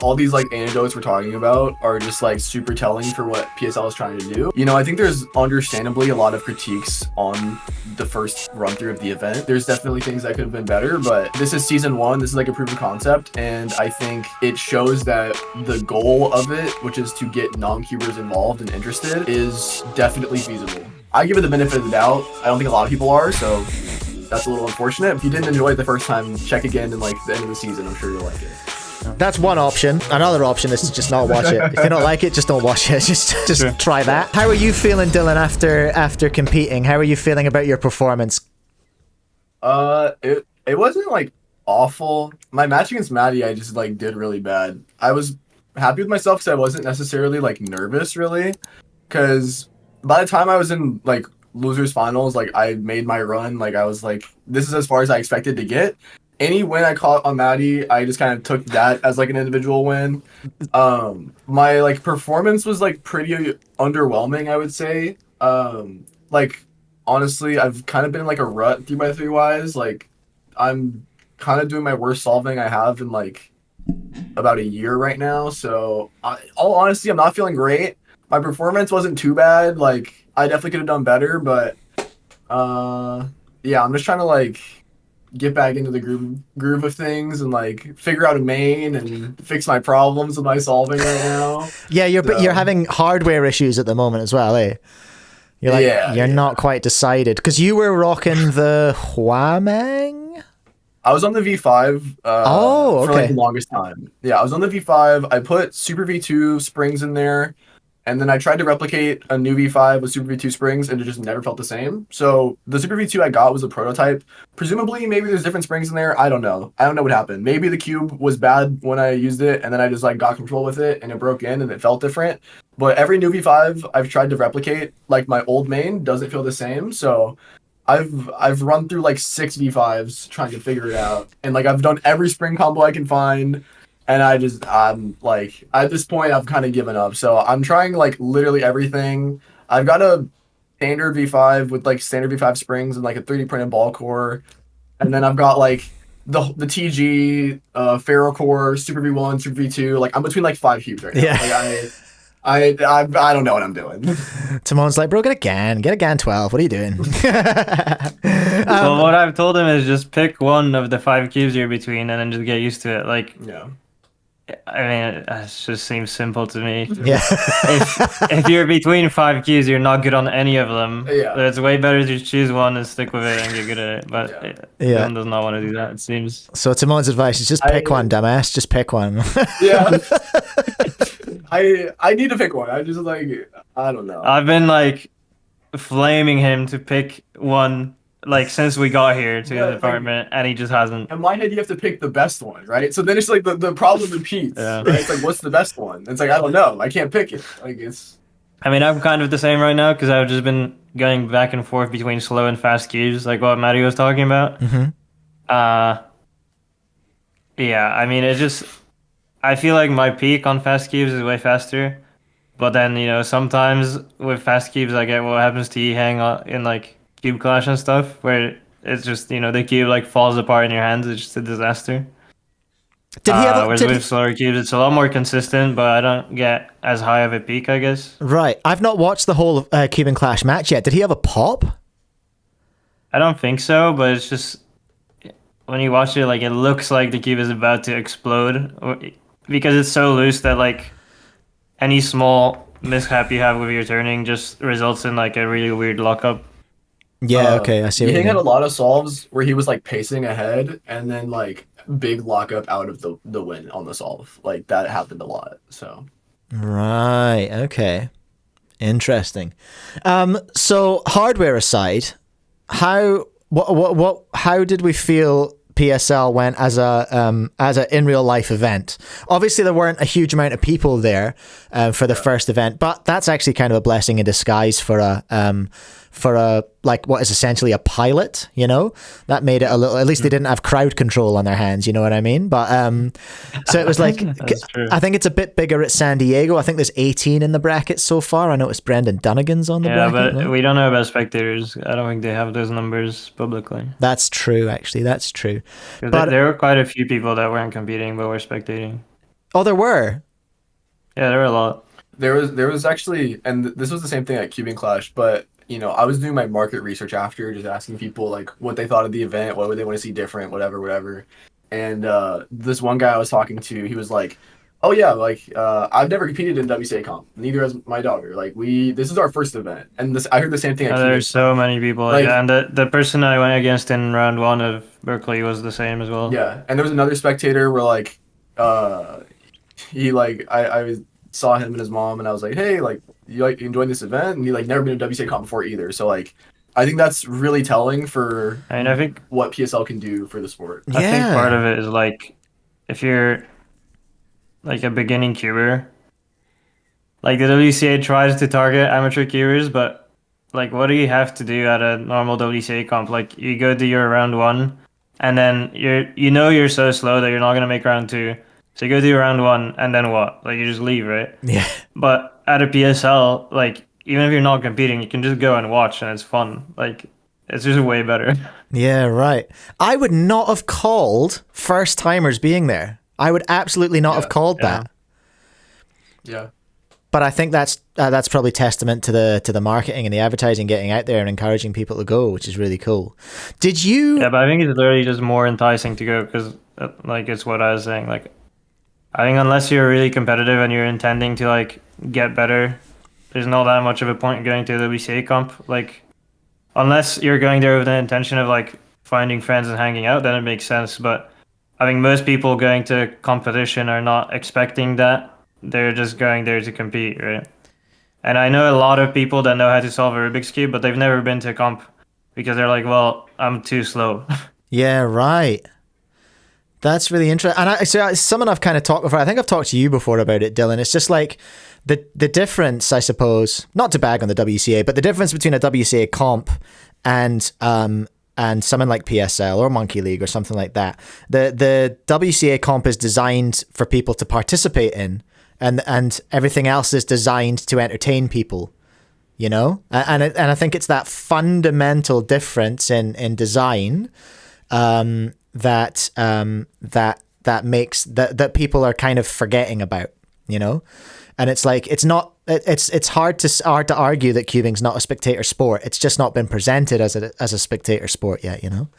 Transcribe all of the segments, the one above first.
all these like anecdotes we're talking about are just like super telling for what PSL is trying to do. You know, I think there's understandably a lot of critiques on the first run through of the event. There's definitely things that could have been better, but this is season 1. This is like a proven concept, and I think it shows that the goal of it, which is to get non-cubers involved and interested, is definitely feasible. I give it the benefit of the doubt. I don't think a lot of people are, so that's a little unfortunate. If you didn't enjoy it the first time, check again in like the end of the season. I'm sure you'll like it. That's one option. Another option is to just not watch it. If you don't like it, just don't watch it. Just try that. How are you feeling, Dylan, after competing? How are you feeling about your performance? It wasn't like awful. My match against Maddie, I just like did really bad. I was happy with myself because I wasn't necessarily like nervous really, because by the time I was in like losers finals, like I made my run. Like I was like, this is as far as I expected to get. Any win I caught on Maddie, I just kind of took that as like an individual win. My like performance was like pretty underwhelming, I would say. Like honestly, I've kind of been in like a rut 3x3 wise. Like I'm kind of doing my worst solving I have in like about a year right now. So all honesty, I'm not feeling great. My performance wasn't too bad. Like I definitely could have done better, but yeah, I'm just trying to like get back into the groove of things and like figure out a main and fix my problems with my solving right now. Yeah, you're having hardware issues at the moment as well, eh? You're like you're not quite decided because you were rocking the Huamang. I was on the V5 for like the longest time. Yeah, I was on the V5. I put Super V2 springs in there. And then I tried to replicate a new V5 with Super V2 springs, and it just never felt the same. So the Super V2 I got was a prototype. Presumably, maybe there's different springs in there. I don't know. I don't know what happened. Maybe the cube was bad when I used it, and then I just like got control with it, and it broke in, and it felt different. But every new V5 I've tried to replicate, like my old main, doesn't feel the same. So I've run through like 6 V5s trying to figure it out, and like I've done every spring combo I can find. And I'm like, at this point, I've kind of given up. So I'm trying like literally everything. I've got a standard V5 with like standard V5 springs and like a 3D printed ball core. And then I've got like the TG, Ferro core, Super V1, Super V2. Like I'm between like 5 cubes right now. Yeah. Like, I don't know what I'm doing. Timon's like, bro, get a GAN 12. What are you doing? Well, what I've told him is just pick one of the 5 cubes you're between and then just get used to it. Like, yeah. I mean, it just seems simple to me. Yeah. if you're between 5 cubes, you're not good on any of them. Yeah. So it's way better to choose one and stick with it and get good at it. But Dylan does not want to do that, it seems. So Timon's advice is just pick one, dumbass. Just pick one. Yeah. I need to pick one. I just like, I don't know. I've been like flaming him to pick one like since we got here to the apartment, and he just hasn't. In my head, you have to pick the best one, right? So then it's like the problem repeats. Yeah. Right? It's like, what's the best one? It's like, I don't know. I can't pick it. Like it's. I mean, I'm kind of the same right now because I've just been going back and forth between slow and fast cubes, like what Matty was talking about. Mm-hmm. Yeah, I mean, it just. I feel like my peak on fast cubes is way faster, but then sometimes with fast cubes I get what happens to Yihang in like cube clash and stuff, where it's just the cube like falls apart in your hands. It's just a disaster. Did he have? Whereas with slower cubes, it's a lot more consistent, but I don't get as high of a peak, I guess. Right. I've not watched the whole Cube and Clash match yet. Did he have a pop? I don't think so, but it's just when you watch it, like it looks like the cube is about to explode, because it's so loose that like any small mishap you have with your turning just results in like a really weird lockup. Yeah, okay, I see. He had a lot of solves where he was like pacing ahead and then like big lockup out of the win on the solve. Like that happened a lot. So right, okay, interesting. So hardware aside, how did we feel PSL went as a in real life event? Obviously there weren't a huge amount of people there for the first event, but that's actually kind of a blessing in disguise for a like what is essentially a pilot, that made it a little, at least they didn't have crowd control on their hands, you know what I mean? But so it was like I think it's a bit bigger at San Diego. I think there's 18 in the bracket so far. I noticed Brendan Dunnigan's on the bracket. But we don't know about spectators. I don't think they have those numbers publicly. That's true, actually. That's true. But there were quite a few people that weren't competing but were spectating. Oh, there were. Yeah, there were a lot. There was actually, and this was the same thing at Cubing Clash, but I was doing my market research after, just asking people like what they thought of the event, what would they want to see different, whatever. And this one guy I was talking to, he was like, "Oh yeah, like I've never competed in WCA comp. Neither has my daughter. Like this is our first event." And I heard the same thing at Cubing. There's so many people like that. And the person I went against in round 1 of Berkeley was the same as well. Yeah, and there was another spectator where like he like I saw him and his mom, and I was like, "Hey, like you like enjoying this event?" And he like never been to WCA comp before either. So like I think that's really telling for I think what PSL can do for the sport. I think part of it is like if you're like a beginning cuber, like the WCA tries to target amateur cubers, but like what do you have to do at a normal WCA comp? Like you go to your round 1 and then you're so slow that you're not gonna make round 2. So you go to round 1 and then what? Like you just leave, right? Yeah. But at a PSL, like even if you're not competing, you can just go and watch and it's fun. Like it's just way better. Yeah, right. I would not have called first timers being there. I would absolutely not have called that. Yeah. But I think that's probably testament to the marketing and the advertising getting out there and encouraging people to go, which is really cool. Did you? Yeah, but I think it's literally just more enticing to go because, like, it's what I was saying. Like, I think unless you're really competitive and you're intending to like get better, there's not that much of a point in going to the WCA comp. Like, unless you're going there with the intention of like finding friends and hanging out, then it makes sense. But I think most people going to competition are not expecting that. They're just going there to compete, right? And I know a lot of people that know how to solve a Rubik's Cube, but they've never been to a comp because they're like, well, I'm too slow. Yeah, right. That's really interesting. And it's someone I've kind of talked before. I think I've talked to you before about it, Dylan. It's just like the difference, I suppose, not to bag on the WCA, but the difference between a WCA comp and something like PSL or Monkey League or something like that. The WCA comp is designed for people to participate in, and everything else is designed to entertain people, you know? And I think it's that fundamental difference in design that makes that people are kind of forgetting about, you know? And it's like it's hard to argue that cubing's not a spectator sport. It's just not been presented as a spectator sport yet, you know.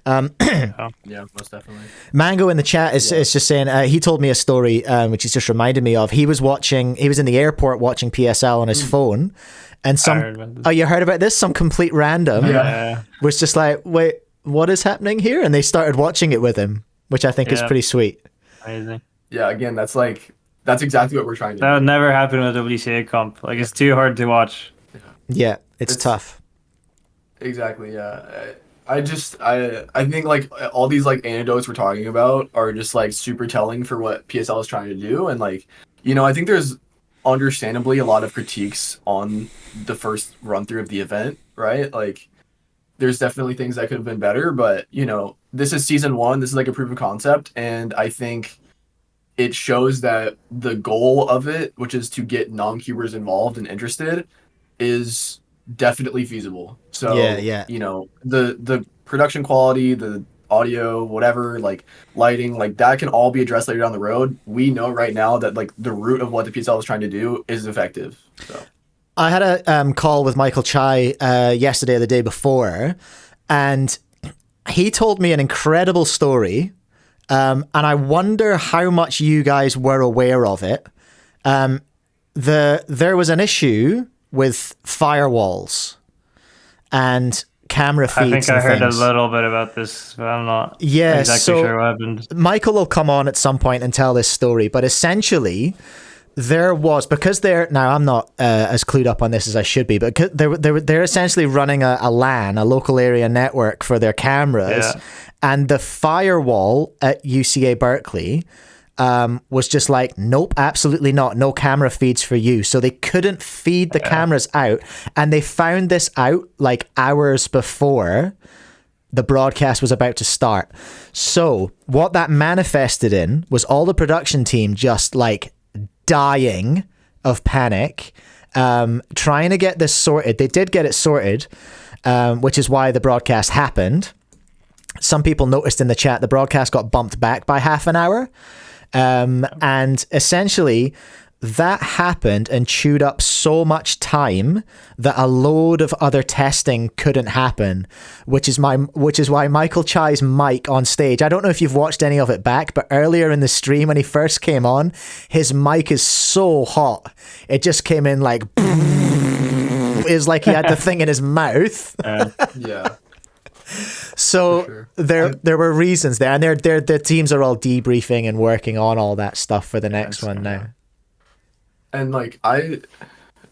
Yeah, most definitely. Mango in the chat is just saying he told me a story which he's just reminded me of. He was in the airport watching PSL on his phone, and you heard about this? Some complete random was just like, wait, what is happening here? And they started watching it with him, which I think is pretty sweet. Amazing. Yeah, again, that's exactly what we're trying to do. That would never happen with a WCA comp. Like, it's too hard to watch. Yeah, it's tough. Exactly, yeah. I think, like, all these, like, anecdotes we're talking about are just, like, super telling for what PSL is trying to do. And, like, I think there's understandably a lot of critiques on the first run-through of the event, right? Like, there's definitely things that could have been better. But, this is season 1. This is, like, a proof of concept. And I think it shows that the goal of it, which is to get non-cubers involved and interested, is definitely feasible. So, the production quality, the audio, whatever, like lighting, like that can all be addressed later down the road. We know right now that like the root of what the PSL is trying to do is effective. So I had a call with Michael Chai yesterday or the day before, and he told me an incredible story. And I wonder how much you guys were aware of it. There was an issue with firewalls and camera feeds. I think I heard a little bit about this, but I'm not exactly sure what happened. Michael will come on at some point and tell this story, but essentially now I'm not as clued up on this as I should be, but they're essentially running a LAN, a local area network for their cameras, and the firewall at UCA Berkeley was just like, nope, absolutely not, no camera feeds for you. So they couldn't feed the cameras out, and they found this out like hours before the broadcast was about to start. So what that manifested in was all the production team just like dying of panic, trying to get this sorted. They did get it sorted, which is why the broadcast happened. Some people noticed in the chat the broadcast got bumped back by half an hour, And essentially that happened and chewed up so much time that a load of other testing couldn't happen, which is why Michael Chai's mic on stage, I don't know if you've watched any of it back, but earlier in the stream when he first came on, his mic is so hot. It just came in like it was like he had the thing in his mouth. Yeah. So sure. there were reasons there, and the teams are all debriefing and working on all that stuff for the next one now. And like I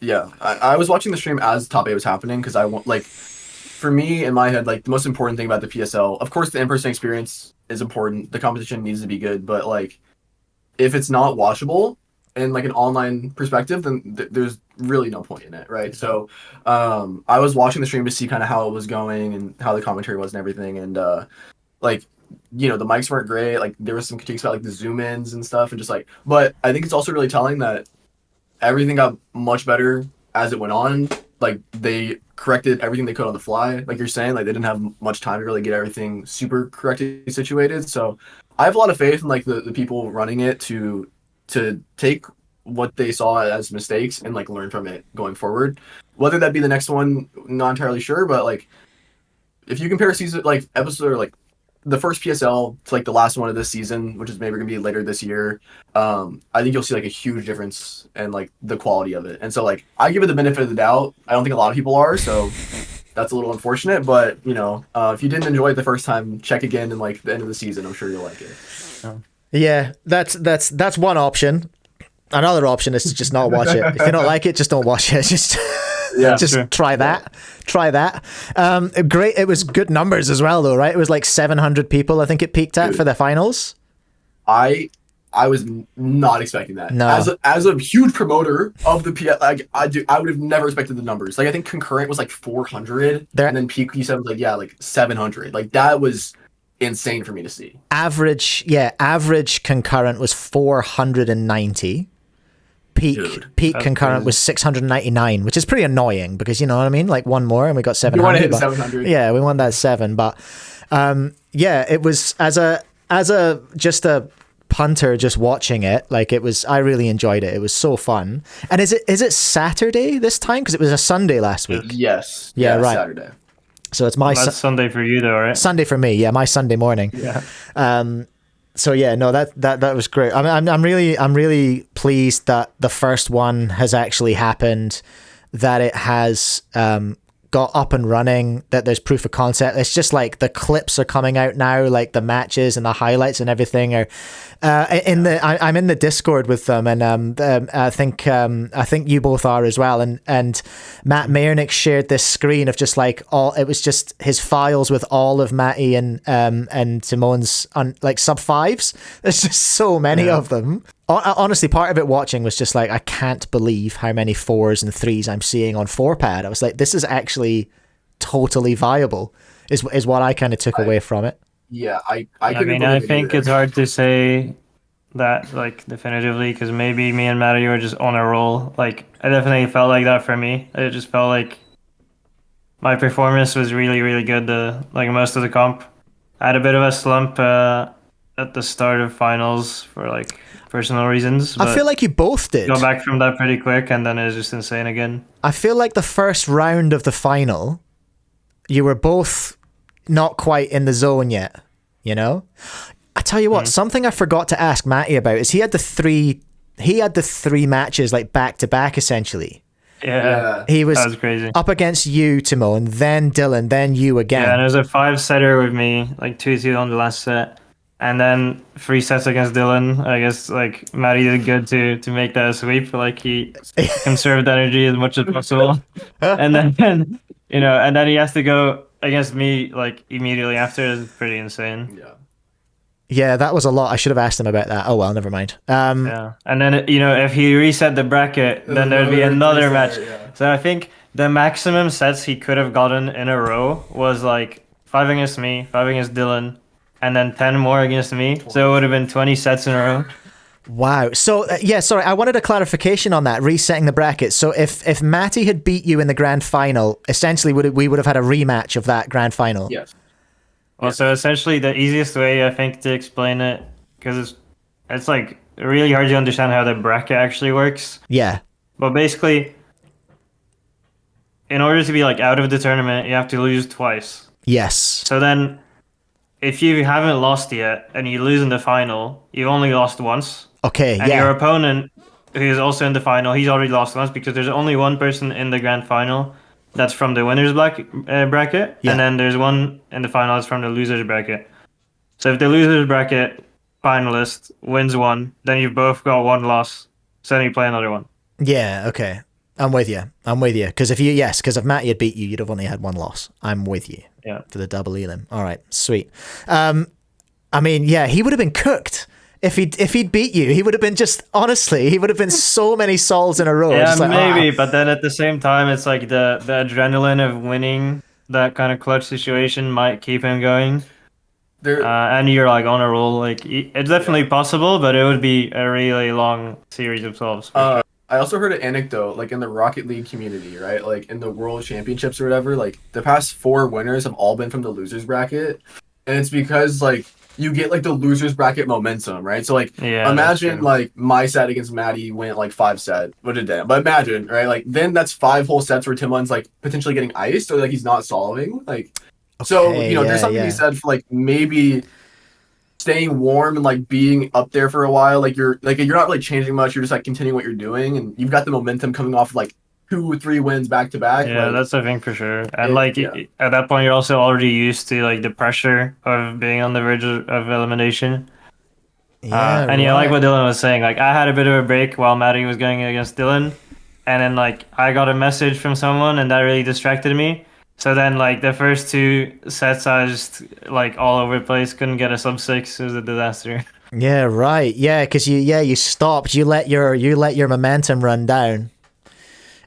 was watching the stream as top 8 was happening because I want, like, for me in my head, like the most important thing about the PSL, of course, the in-person experience is important. The competition needs to be good, but like if it's not watchable in like an online perspective, then there's really no point in it, right? So I was watching the stream to see kind of how it was going and how the commentary was and everything, and like, you know, the mics weren't great. Like there was some critiques about like the zoom ins and stuff, and just like, but I think it's also really telling that everything got much better as it went on. Like they corrected everything they could on the fly. Like you're saying, like they didn't have much time to really get everything super correctly situated. So I have a lot of faith in like the people running it to take what they saw as mistakes and like learn from it going forward. Whether that be the next one, not entirely sure, but like if you compare season, like episode, or like the first PSL to like the last one of this season, which is maybe gonna be later this year, I think you'll see like a huge difference in like the quality of it. And so like I give it the benefit of the doubt. I don't think a lot of people are, so that's a little unfortunate. But you know, if you didn't enjoy it the first time, check again in like the end of the season. I'm sure you'll like it. Yeah, that's one option. Another option is to just not watch it. If you don't like it, just don't watch it. Just Sure. try that. Great. It was good numbers as well, though, right? It was like 700 people, I think it peaked at for the finals. I was not expecting that. No. As a huge promoter of the PS, like I would have never expected the numbers. Like I think concurrent was like 400, and then peak you said was like 700. Like that was insane for me to see. Average concurrent was 490. Peak concurrent crazy. was 699, which is pretty annoying because, you know what I mean? Like one more and we got 700. You want to hit 700. Yeah, we won that 7. But yeah, it was as a just a punter just watching it, like it was, I really enjoyed it. It was so fun. And is it Saturday this time? Because it was a Sunday last week. Yes. Yeah, right. Saturday. So it's my That's Sunday for you though, right? Sunday for me. Yeah, my Sunday morning. Yeah. So yeah, no, that was great. I mean, I'm really pleased that the first one has actually happened, that it has got up and running, that there's proof of concept. It's just like the clips are coming out now, like the matches and the highlights and everything are I'm in the Discord with them, and I think you both are as well. And Matt Mayernick shared this screen of just like it was just his files with all of Matty and Simone's like sub 5s. There's just so many of them. Honestly, part of it watching was just like, I can't believe how many 4s and 3s I'm seeing on 4pad. I was like, this is actually totally viable, is what I kind of took away from it. Yeah, I mean, I think it's hard to say that like definitively, because maybe me and Matty were just on a roll. Like, I definitely felt like that for me. It just felt like my performance was really, really good. Like most of the comp, I had a bit of a slump at the start of finals for like personal reasons. I feel like you both did. Got back from that pretty quick, and then it was just insane again. I feel like the first round of the final, you were both not quite in the zone yet, you know? I tell you what, something I forgot to ask Matty about is he had the three matches like back to back essentially. Yeah. He was that was crazy. Up against you, Timon, then Dylan, then you again. Yeah, and it was a 5-setter with me, like 2-2 on the last set. And then 3 sets against Dylan. I guess like Matty did good to make that a sweep. Like he conserved energy as much as possible. And then and then he has to go against me like immediately after. It's pretty insane. Yeah, that was a lot. I should have asked him about that. Oh well, never mind. Yeah, and then if he reset the bracket, then there'd be another match. Yeah. So I think the maximum sets he could have gotten in a row was like 5 against me, 5 against Dylan, and then 10 more against me. So it would have been 20 sets in a row. Wow. So sorry, I wanted a clarification on that, resetting the bracket. So if Matty had beat you in the grand final, essentially we would have had a rematch of that grand final. Yes. Well, so essentially the easiest way I think to explain it, because it's it's like really hard to understand how the bracket actually works. Yeah. But basically, in order to be like out of the tournament, you have to lose twice. Yes. So then, if you haven't lost yet and you lose in the final, you've only lost once. Okay. And yeah. your opponent, who is also in the final, he's already lost once because there's only one person in the grand final that's from the winners bracket, Yeah. and then there's one in the final that's from the losers bracket. So if the losers bracket finalist wins one, then you've both got one loss. So then you play another one. Yeah. Okay. I'm with you. Because if Matty had beat you, you'd have only had one loss. I'm with you. Yeah. For the double elim. All right. Sweet. I mean, yeah, he would have been cooked. If he'd beat you, he would have been he would have been so many sols in a row. Yeah, like, maybe, but then at the same time, it's like the adrenaline of winning that kind of clutch situation might keep him going. And you're like on a roll. Like it's definitely possible, but it would be a really long series of solves. I also heard an anecdote, like in the Rocket League community, right? Like in the World Championships or whatever. Like the past 4 winners have all been from the losers bracket, and it's because like you get like the losers bracket momentum, right? So like imagine like my set against Maddie went like 5-set. What did that? But imagine, right? Like then that's 5 whole sets where Timlin's like potentially getting iced or like he's not solving. Like so there's something to be said for like maybe staying warm and like being up there for a while. Like you're not really changing much. You're just like continuing what you're doing, and you've got the momentum coming off like 2 or 3 wins back to back. Yeah, that's the thing for sure. And at that point, you're also already used to like the pressure of being on the verge of elimination. Yeah, and like what Dylan was saying, like I had a bit of a break while Maddie was going against Dylan, and then like I got a message from someone, and that really distracted me. So then, like the first 2 sets, I was just like all over the place. Couldn't get a sub 6. It was a disaster. Yeah, right. Yeah, because you stopped. You let your momentum run down,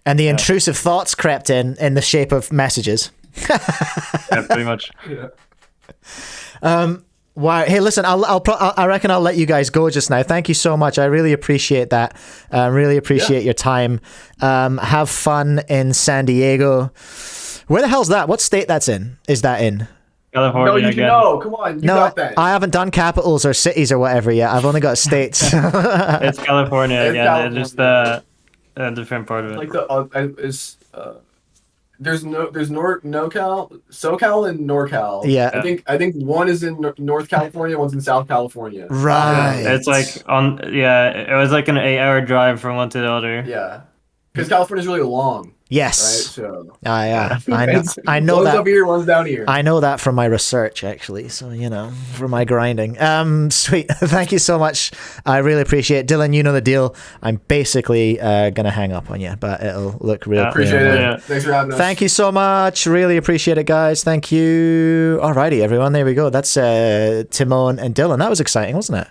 and the intrusive thoughts crept in the shape of messages. Yeah, pretty much. Yeah. Wow. Hey, listen. I reckon I'll let you guys go just now. Thank you so much. I really appreciate that. Really appreciate your time. Have fun in San Diego. Where the hell's that? What state that's in? Is that in? California. No, come on. You got that. I haven't done capitals or cities or whatever yet. I've only got states. It's California again. It's just a different part of it. Like there's NorCal, SoCal, and NorCal. Yeah. I think one is in North California, one's in South California. Right. It's like it was like an 8-hour drive from one to the other. Yeah. Because California's really long. Yes. Right. So. Yeah. I know one's that. One's up here, one's down here. I know that from my research, actually. So from my grinding. Sweet. Thank you so much. I really appreciate it, Dylan. You know the deal. I'm basically gonna hang up on you, but it'll look real. Appreciate it. Yeah. Thanks for having us. Thank you so much. Really appreciate it, guys. Thank you. Alrighty, everyone. There we go. That's Timon and Dylan. That was exciting, wasn't it?